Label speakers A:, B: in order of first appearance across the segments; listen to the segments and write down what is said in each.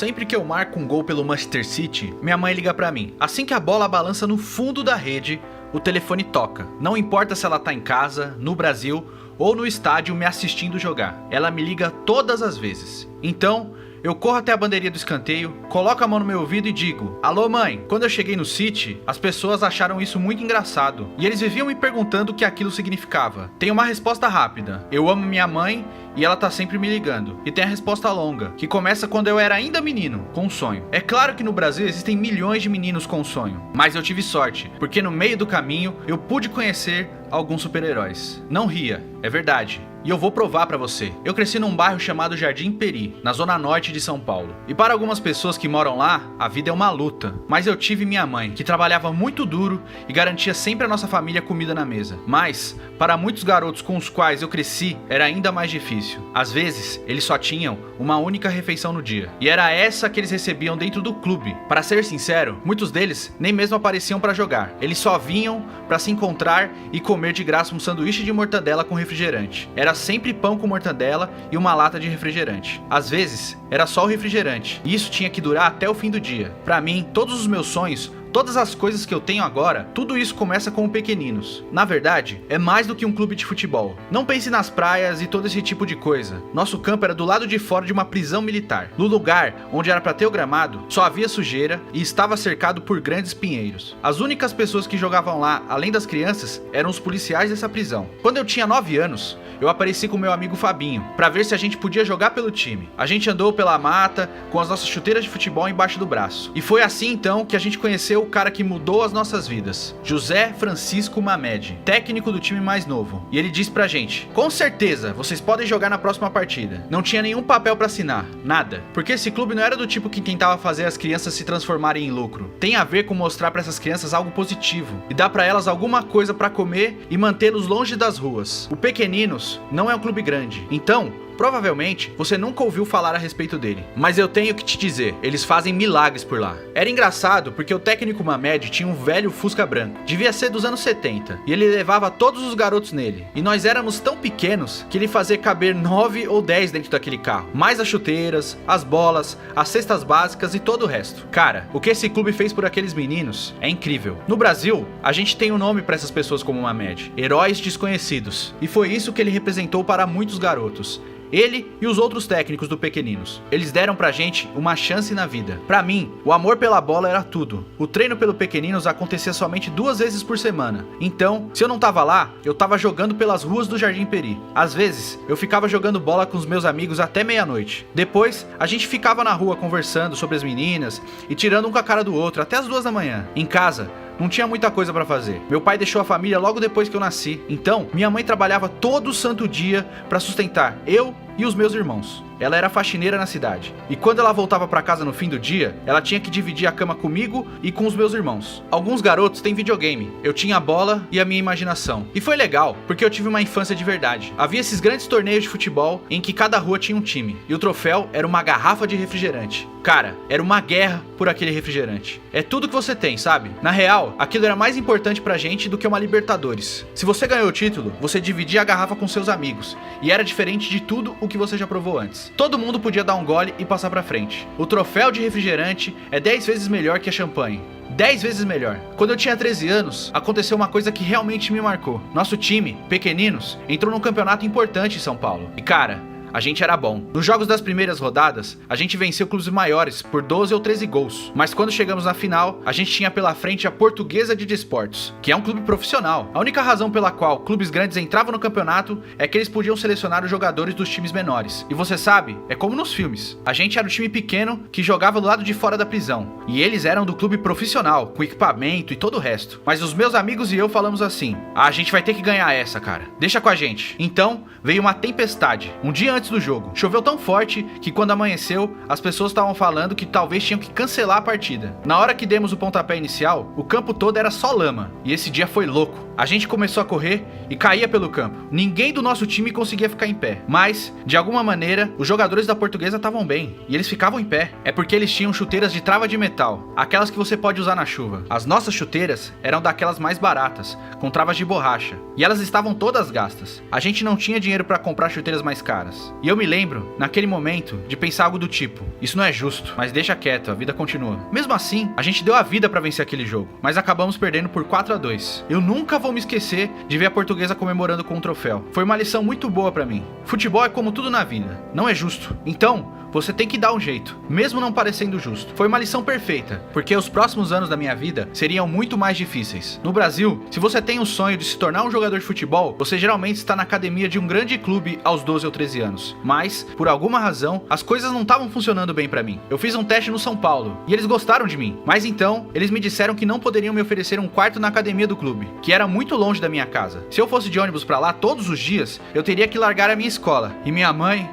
A: Sempre que eu marco um gol pelo Manchester City, minha mãe liga pra mim. Assim que a bola balança no fundo da rede, o telefone toca. Não importa se ela tá em casa, no Brasil ou no estádio me assistindo jogar. Ela me liga todas as vezes. Então, eu corro até a bandeirinha do escanteio, coloco a mão no meu ouvido e digo: alô mãe. Quando eu cheguei no City, as pessoas acharam isso muito engraçado e eles viviam me perguntando o que aquilo significava. Tem uma resposta rápida: eu amo minha mãe e ela tá sempre me ligando. E tem a resposta longa, que começa quando eu era ainda menino, com um sonho. É claro que no Brasil existem milhões de meninos com um sonho, mas eu tive sorte, porque no meio do caminho eu pude conhecer alguns super-heróis. Não ria, é verdade. E eu vou provar pra você. Eu cresci num bairro chamado Jardim Peri, na zona norte de São Paulo. E para algumas pessoas que moram lá, a vida é uma luta. Mas eu tive minha mãe, que trabalhava muito duro e garantia sempre a nossa família comida na mesa. Mas, para muitos garotos com os quais eu cresci, era ainda mais difícil. Às vezes, eles só tinham uma única refeição no dia. E era essa que eles recebiam dentro do clube. Para ser sincero, muitos deles nem mesmo apareciam para jogar. Eles só vinham para se encontrar e comer de graça um sanduíche de mortadela com refrigerante. Era sempre pão com mortadela e uma lata de refrigerante. Às vezes, era só o refrigerante. E isso tinha que durar até o fim do dia. Para mim, todos os meus sonhos, todas as coisas que eu tenho agora, tudo isso começa com o Pequeninos. Na verdade, é mais do que um clube de futebol. Não pense nas praias e todo esse tipo de coisa. Nosso campo era do lado de fora de uma prisão militar. No lugar onde era para ter o gramado, só havia sujeira e estava cercado por grandes pinheiros. As únicas pessoas que jogavam lá, além das crianças, eram os policiais dessa prisão. Quando eu tinha 9 anos, eu apareci com meu amigo Fabinho, para ver se a gente podia jogar pelo time. A gente andou pela mata, com as nossas chuteiras de futebol embaixo do braço. E foi assim então que a gente conheceu o cara que mudou as nossas vidas, José Francisco Mamed, técnico do time mais novo. E ele disse pra gente: com certeza, vocês podem jogar na próxima partida. Não tinha nenhum papel pra assinar, nada. Porque esse clube não era do tipo que tentava fazer as crianças se transformarem em lucro. Tem a ver com mostrar pra essas crianças algo positivo e dar pra elas alguma coisa pra comer e mantê-los longe das ruas. O Pequeninos não é um clube grande, então provavelmente você nunca ouviu falar a respeito dele. Mas eu tenho que te dizer, eles fazem milagres por lá. Era engraçado porque o técnico Mamed tinha um velho Fusca branco, devia ser dos anos 70, e ele levava todos os garotos nele. E nós éramos tão pequenos que ele fazia caber 9 ou 10 dentro daquele carro, mais as chuteiras, as bolas, as cestas básicas e todo o resto. Cara, o que esse clube fez por aqueles meninos é incrível. No Brasil, a gente tem um nome para essas pessoas como o Mamed: heróis desconhecidos. E foi isso que ele representou para muitos garotos. Ele e os outros técnicos do Pequeninos. Eles deram pra gente uma chance na vida. Pra mim, o amor pela bola era tudo. O treino pelo Pequeninos acontecia somente 2 vezes por semana. Então, se eu não tava lá, eu tava jogando pelas ruas do Jardim Peri. Às vezes, eu ficava jogando bola com os meus amigos até meia-noite. Depois, a gente ficava na rua conversando sobre as meninas e tirando um com a cara do outro até as 2 da manhã. Em casa, não tinha muita coisa pra fazer. Meu pai deixou a família logo depois que eu nasci. Então, minha mãe trabalhava todo santo dia pra sustentar eu e os meus irmãos. Ela era faxineira na cidade. E quando ela voltava pra casa no fim do dia, ela tinha que dividir a cama comigo e com os meus irmãos. Alguns garotos têm videogame. Eu tinha a bola e a minha imaginação. E foi legal, porque eu tive uma infância de verdade. Havia esses grandes torneios de futebol em que cada rua tinha um time. E o troféu era uma garrafa de refrigerante. Cara, era uma guerra por aquele refrigerante. É tudo que você tem, sabe? Na real, aquilo era mais importante pra gente do que uma Libertadores. Se você ganhou o título, você dividia a garrafa com seus amigos. E era diferente de tudo o que você já provou antes. Todo mundo podia dar um gole e passar pra frente. O troféu de refrigerante é 10 vezes melhor que a champanhe. 10 vezes melhor. Quando eu tinha 13 anos, aconteceu uma coisa que realmente me marcou. Nosso time, Pequeninos, entrou num campeonato importante em São Paulo. E cara, a gente era bom. Nos jogos das primeiras rodadas, a gente venceu clubes maiores por 12 ou 13 gols. Mas quando chegamos na final, a gente tinha pela frente a Portuguesa de Desportos, que é um clube profissional. A única razão pela qual clubes grandes entravam no campeonato é que eles podiam selecionar os jogadores dos times menores. E você sabe, é como nos filmes. A gente era o time pequeno que jogava do lado de fora da prisão. E eles eram do clube profissional, com equipamento e todo o resto. Mas os meus amigos e eu falamos assim: a gente vai ter que ganhar essa, cara. Deixa com a gente. Então, veio uma tempestade. Um dia antes do jogo, choveu tão forte que quando amanheceu, as pessoas estavam falando que talvez tinham que cancelar a partida. Na hora que demos o pontapé inicial, o campo todo era só lama, e esse dia foi louco. A gente começou a correr e caía pelo campo. Ninguém do nosso time conseguia ficar em pé, mas, de alguma maneira, os jogadores da Portuguesa estavam bem, e eles ficavam em pé. É porque eles tinham chuteiras de trava de metal, aquelas que você pode usar na chuva. As nossas chuteiras eram daquelas mais baratas, com travas de borracha, e elas estavam todas gastas. A gente não tinha dinheiro para comprar chuteiras mais caras. E eu me lembro, naquele momento, de pensar algo do tipo: isso não é justo, mas deixa quieto, a vida continua. Mesmo assim, a gente deu a vida pra vencer aquele jogo, mas acabamos perdendo por 4-2. Eu nunca vou me esquecer de ver a Portuguesa comemorando com um troféu. Foi uma lição muito boa pra mim. Futebol é como tudo na vida, não é justo. Então, você tem que dar um jeito, mesmo não parecendo justo. Foi uma lição perfeita, porque os próximos anos da minha vida seriam muito mais difíceis. No Brasil, se você tem o sonho de se tornar um jogador de futebol, você geralmente está na academia de um grande clube aos 12 ou 13 anos. Mas, por alguma razão, as coisas não estavam funcionando bem pra mim. Eu fiz um teste no São Paulo, e eles gostaram de mim. Mas então, eles me disseram que não poderiam me oferecer um quarto na academia do clube, que era muito longe da minha casa. Se eu fosse de ônibus pra lá todos os dias, eu teria que largar a minha escola. E minha mãe,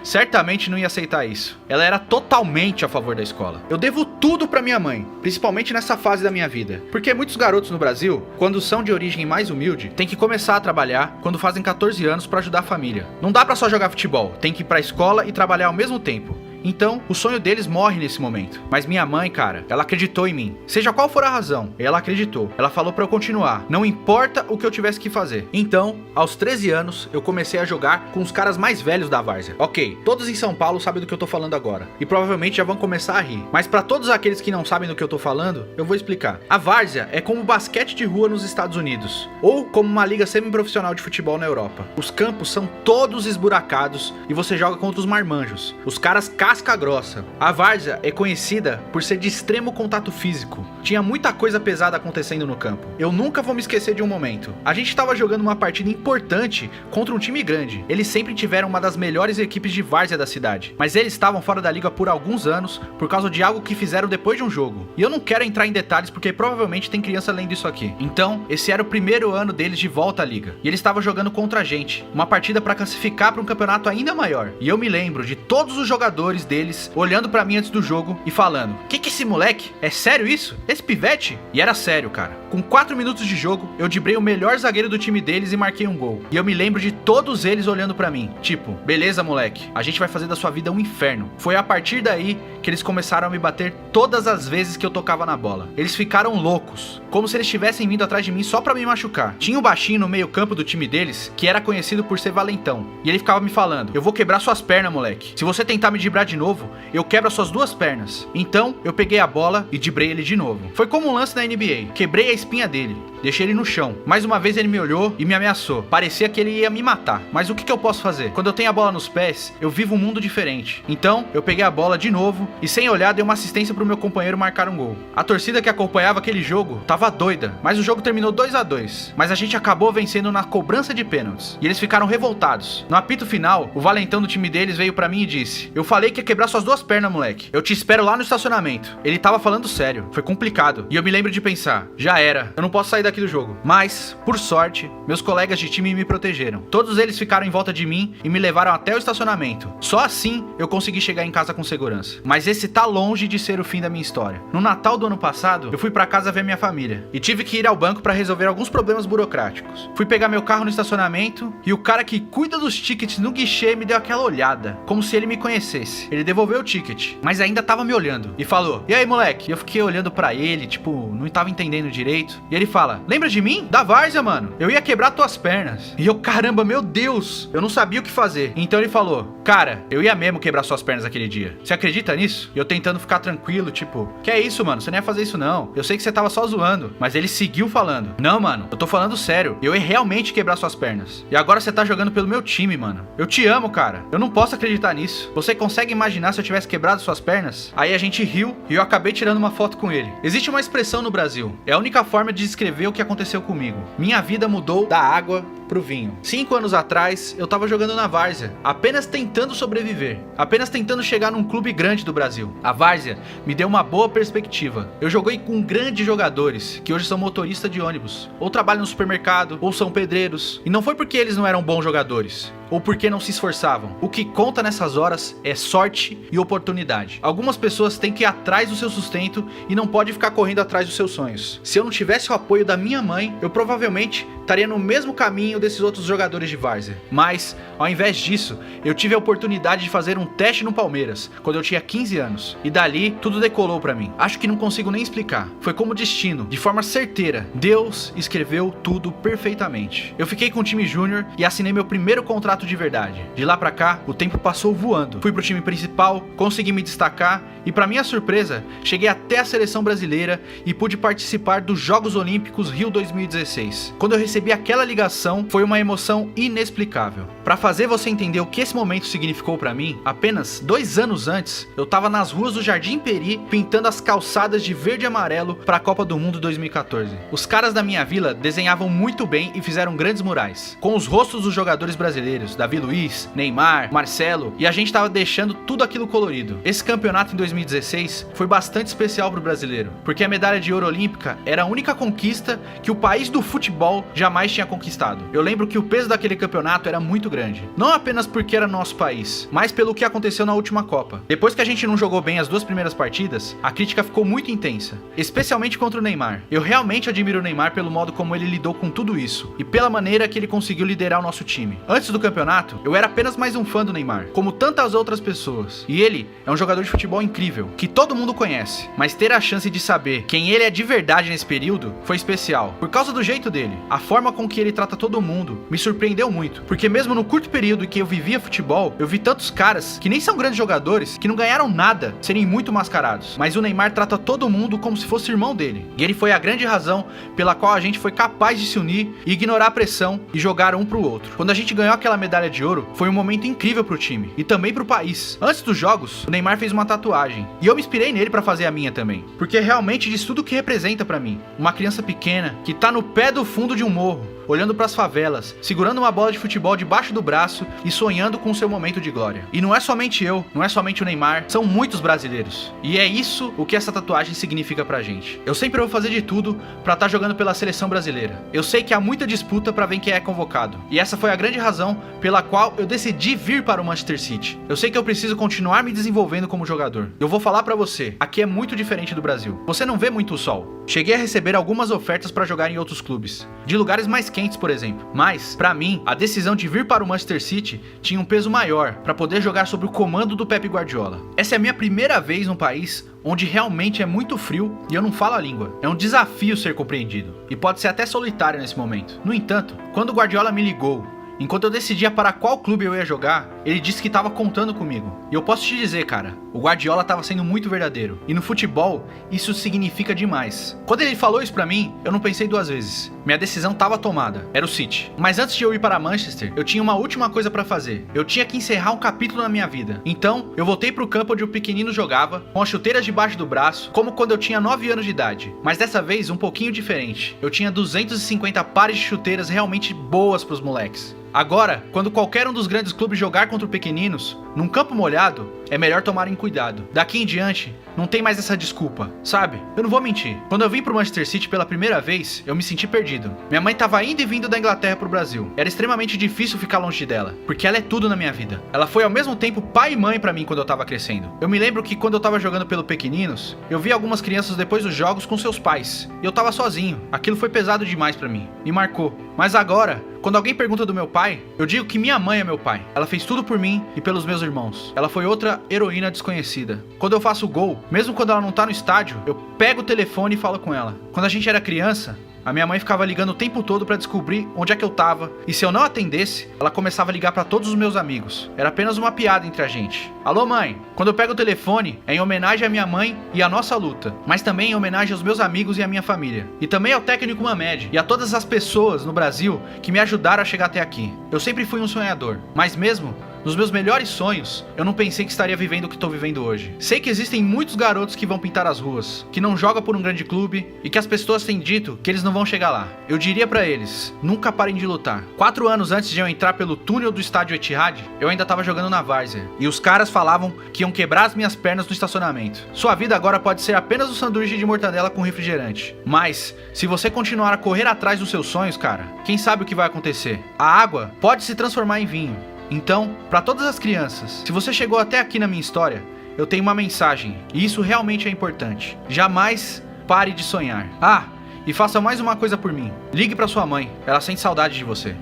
A: certamente não ia aceitar isso. Ela era totalmente a favor da escola. Eu devo tudo pra minha mãe, principalmente nessa fase da minha vida. Porque muitos garotos no Brasil, quando são de origem mais humilde, têm que começar a trabalhar quando fazem 14 anos pra ajudar a família. Não dá pra só jogar futebol, tem que ir pra escola e trabalhar ao mesmo tempo. Então, o sonho deles morre nesse momento. Mas minha mãe, cara, ela acreditou em mim. Seja qual for a razão, ela acreditou. Ela falou pra eu continuar, não importa o que eu tivesse que fazer. Então, aos 13 anos, eu comecei a jogar com os caras mais velhos da várzea. Ok, todos em São Paulo sabem do que eu tô falando agora. E provavelmente já vão começar a rir. Mas pra todos aqueles que não sabem do que eu tô falando, eu vou explicar. A várzea é como basquete de rua nos Estados Unidos. Ou como uma liga semi-profissional de futebol na Europa. Os campos são todos esburacados e você joga contra os marmanjos. Os caras casca grossa. A várzea é conhecida por ser de extremo contato físico. Tinha muita coisa pesada acontecendo no campo. Eu nunca vou me esquecer de um momento. A gente estava jogando uma partida importante contra um time grande. Eles sempre tiveram uma das melhores equipes de várzea da cidade. Mas eles estavam fora da liga por alguns anos por causa de algo que fizeram depois de um jogo. E eu não quero entrar em detalhes porque provavelmente tem criança lendo isso aqui. Então, esse era o primeiro ano deles de volta à liga. E eles estavam jogando contra a gente. Uma partida para classificar para um campeonato ainda maior. E eu me lembro de todos os jogadores deles olhando pra mim antes do jogo e falando: que esse moleque? É sério isso? Esse pivete? E era sério, cara. Com 4 minutos de jogo, eu driblei o melhor zagueiro do time deles e marquei um gol. E eu me lembro de todos eles olhando pra mim, tipo: beleza, moleque, a gente vai fazer da sua vida um inferno. Foi a partir daí que eles começaram a me bater todas as vezes que eu tocava na bola. Eles ficaram loucos, como se eles tivessem vindo atrás de mim só pra me machucar. Tinha um baixinho no meio campo do time deles, que era conhecido por ser valentão. E ele ficava me falando: eu vou quebrar suas pernas, moleque. Se você tentar me driblar de novo, eu quebro as suas duas pernas. Então, eu peguei a bola e driblei ele de novo. Foi como um lance na NBA. Quebrei a espinha dele, deixei ele no chão. Mais uma vez ele me olhou e me ameaçou. Parecia que ele ia me matar. Mas o que eu posso fazer? Quando eu tenho a bola nos pés, eu vivo um mundo diferente. Então, eu peguei a bola de novo e sem olhar dei uma assistência pro meu companheiro marcar um gol. A torcida que acompanhava aquele jogo tava doida, mas o jogo terminou 2-2. Mas a gente acabou vencendo na cobrança de pênaltis. E eles ficaram revoltados. No apito final, o valentão do time deles veio pra mim e disse: eu falei que ia quebrar suas duas pernas, moleque. Eu te espero lá no estacionamento. Ele tava falando sério. Foi complicado. E eu me lembro de pensar: já era. Eu não posso sair daqui do jogo. Mas, por sorte, meus colegas de time me protegeram. Todos eles ficaram em volta de mim e me levaram até o estacionamento. Só assim eu consegui chegar em casa com segurança. Mas esse tá longe de ser o fim da minha história. No Natal do ano passado, eu fui pra casa ver minha família. E tive que ir ao banco pra resolver alguns problemas burocráticos. Fui pegar meu carro no estacionamento e o cara que cuida dos tickets no guichê me deu aquela olhada, como se ele me conhecesse. Ele devolveu o ticket, mas ainda tava me olhando. E falou: e aí, moleque? E eu fiquei olhando pra ele, tipo, não tava entendendo direito. E ele fala: lembra de mim? Da várzea, mano. Eu ia quebrar tuas pernas. E eu, caramba, meu Deus. Eu não sabia o que fazer. Então ele falou: cara, eu ia mesmo quebrar suas pernas aquele dia. Você acredita nisso? E eu tentando ficar tranquilo, tipo: que é isso, mano? Você não ia fazer isso não. Eu sei que você tava só zoando. Mas ele seguiu falando: não, mano, eu tô falando sério. Eu ia realmente quebrar suas pernas. E agora você tá jogando pelo meu time, mano. Eu te amo, cara. Eu não posso acreditar nisso. Você consegue imaginar se eu tivesse quebrado suas pernas? Aí a gente riu e eu acabei tirando uma foto com ele. Existe uma expressão no Brasil. É a única forma de descrever o que aconteceu comigo. Minha vida mudou da água pro vinho. 5 anos atrás, eu tava jogando na várzea, apenas tentando sobreviver, apenas tentando chegar num clube grande do Brasil. A várzea me deu uma boa perspectiva. Eu joguei com grandes jogadores, que hoje são motoristas de ônibus, ou trabalham no supermercado, ou são pedreiros. E não foi porque eles não eram bons jogadores, ou porque não se esforçavam. O que conta nessas horas é sorte e oportunidade. Algumas pessoas têm que ir atrás do seu sustento e não pode ficar correndo atrás dos seus sonhos. Se eu não tivesse o apoio da minha mãe, eu provavelmente estaria no mesmo caminho desses outros jogadores de várzea. Mas, ao invés disso, eu tive a oportunidade de fazer um teste no Palmeiras, quando eu tinha 15 anos. E dali, tudo decolou pra mim. Acho que não consigo nem explicar. Foi como destino, de forma certeira. Deus escreveu tudo perfeitamente. Eu fiquei com o time júnior e assinei meu primeiro contrato campeonato de verdade. De lá pra cá, o tempo passou voando. Fui pro time principal, consegui me destacar e, pra minha surpresa, cheguei até a seleção brasileira e pude participar dos Jogos Olímpicos Rio 2016. Quando eu recebi aquela ligação, foi uma emoção inexplicável. Pra fazer você entender o que esse momento significou pra mim, apenas 2 anos antes, eu tava nas ruas do Jardim Peri pintando as calçadas de verde e amarelo pra Copa do Mundo 2014. Os caras da minha vila desenhavam muito bem e fizeram grandes murais, com os rostos dos jogadores brasileiros, Davi Luiz, Neymar, Marcelo, e a gente tava deixando tudo aquilo colorido. Esse campeonato em 2016 foi bastante especial pro brasileiro, porque a medalha de ouro olímpica era a única conquista que o país do futebol jamais tinha conquistado. Eu lembro que o peso daquele campeonato era muito grande, não apenas porque era nosso país, mas pelo que aconteceu na última Copa. Depois que a gente não jogou bem as 2 primeiras partidas, a crítica ficou muito intensa, especialmente contra o Neymar. Eu realmente admiro o Neymar pelo modo como ele lidou com tudo isso e pela maneira que ele conseguiu liderar o nosso time. Antes do campeonato, eu era apenas mais um fã do Neymar, como tantas outras pessoas. E ele é um jogador de futebol incrível, que todo mundo conhece, mas ter a chance de saber quem ele é de verdade nesse período foi especial, por causa do jeito dele. A forma com que ele trata todo mundo me surpreendeu muito, porque mesmo no curto período em que eu vivia futebol, eu vi tantos caras que nem são grandes jogadores, que não ganharam nada, serem muito mascarados. Mas o Neymar trata todo mundo como se fosse irmão dele. E ele foi a grande razão pela qual a gente foi capaz de se unir e ignorar a pressão e jogar um pro outro. Quando a gente ganhou aquela medalha de ouro, foi um momento incrível pro time e também pro país. Antes dos jogos, o Neymar fez uma tatuagem e eu me inspirei nele pra fazer a minha também, porque realmente diz tudo o que representa pra mim. Uma criança pequena que tá no pé do fundo de um morro, olhando pras favelas, segurando uma bola de futebol debaixo do braço e sonhando com seu momento de glória. E não é somente eu, não é somente o Neymar, são muitos brasileiros. E é isso o que essa tatuagem significa pra gente. Eu sempre vou fazer de tudo pra estar jogando pela seleção brasileira. Eu sei que há muita disputa pra ver quem é convocado. E essa foi a grande razão pela qual eu decidi vir para o Manchester City. Eu sei que eu preciso continuar me desenvolvendo como jogador. Eu vou falar pra você, aqui é muito diferente do Brasil. Você não vê muito o sol. Cheguei a receber algumas ofertas pra jogar em outros clubes, de lugares mais quentes, por exemplo. Mas, pra mim, a decisão de vir para o Manchester City tinha um peso maior pra poder jogar sob o comando do Pep Guardiola. Essa é a minha primeira vez num país onde realmente é muito frio e eu não falo a língua. É um desafio ser compreendido, e pode ser até solitário nesse momento. No entanto, quando o Guardiola me ligou, enquanto eu decidia para qual clube eu ia jogar, ele disse que estava contando comigo. E eu posso te dizer, cara, o Guardiola estava sendo muito verdadeiro. E no futebol, isso significa demais. Quando ele falou isso pra mim, eu não pensei 2 vezes. Minha decisão estava tomada, era o City. Mas antes de eu ir para Manchester, eu tinha uma última coisa pra fazer. Eu tinha que encerrar um capítulo na minha vida. Então, eu voltei pro campo onde o pequenino jogava, com as chuteiras debaixo do braço, como quando eu tinha 9 anos de idade. Mas dessa vez, um pouquinho diferente. Eu tinha 250 pares de chuteiras realmente boas pros moleques. Agora, quando qualquer um dos grandes clubes jogar contra pequeninos, num campo molhado, é melhor tomarem cuidado. Daqui em diante, não tem mais essa desculpa, sabe? Eu não vou mentir. Quando eu vim pro Manchester City pela primeira vez, eu me senti perdido. Minha mãe tava indo e vindo da Inglaterra pro Brasil. Era extremamente difícil ficar longe dela, porque ela é tudo na minha vida. Ela foi ao mesmo tempo pai e mãe pra mim quando eu tava crescendo. Eu me lembro que quando eu tava jogando pelo pequeninos, eu vi algumas crianças depois dos jogos com seus pais. E eu tava sozinho. Aquilo foi pesado demais pra mim. Me marcou. Mas agora, quando alguém pergunta do meu pai, eu digo que minha mãe é meu pai. Ela fez tudo por mim e pelos meus irmãos. Ela foi outra heroína desconhecida. Quando eu faço gol, mesmo quando ela não tá no estádio, eu pego o telefone e falo com ela. Quando a gente era criança, a minha mãe ficava ligando o tempo todo pra descobrir onde é que eu tava. E se eu não atendesse, ela começava a ligar pra todos os meus amigos. Era apenas uma piada entre a gente. Alô, mãe? Quando eu pego o telefone, é em homenagem à minha mãe e à nossa luta. Mas também em homenagem aos meus amigos e à minha família. E também ao técnico Mamed e a todas as pessoas no Brasil que me ajudaram a chegar até aqui. Eu sempre fui um sonhador. Mas mesmo nos meus melhores sonhos, eu não pensei que estaria vivendo o que estou vivendo hoje. Sei que existem muitos garotos que vão pintar as ruas, que não jogam por um grande clube e que as pessoas têm dito que eles não vão chegar lá. Eu diria pra eles, nunca parem de lutar. 4 anos antes de eu entrar pelo túnel do estádio Etihad, eu ainda estava jogando na várzea. E os caras falavam que iam quebrar as minhas pernas no estacionamento. Sua vida agora pode ser apenas um sanduíche de mortadela com refrigerante. Mas, se você continuar a correr atrás dos seus sonhos, cara, quem sabe o que vai acontecer? A água pode se transformar em vinho. Então, para todas as crianças, se você chegou até aqui na minha história, eu tenho uma mensagem, e isso realmente é importante. Jamais pare de sonhar. Ah, e faça mais uma coisa por mim. Ligue para sua mãe, ela sente saudade de você.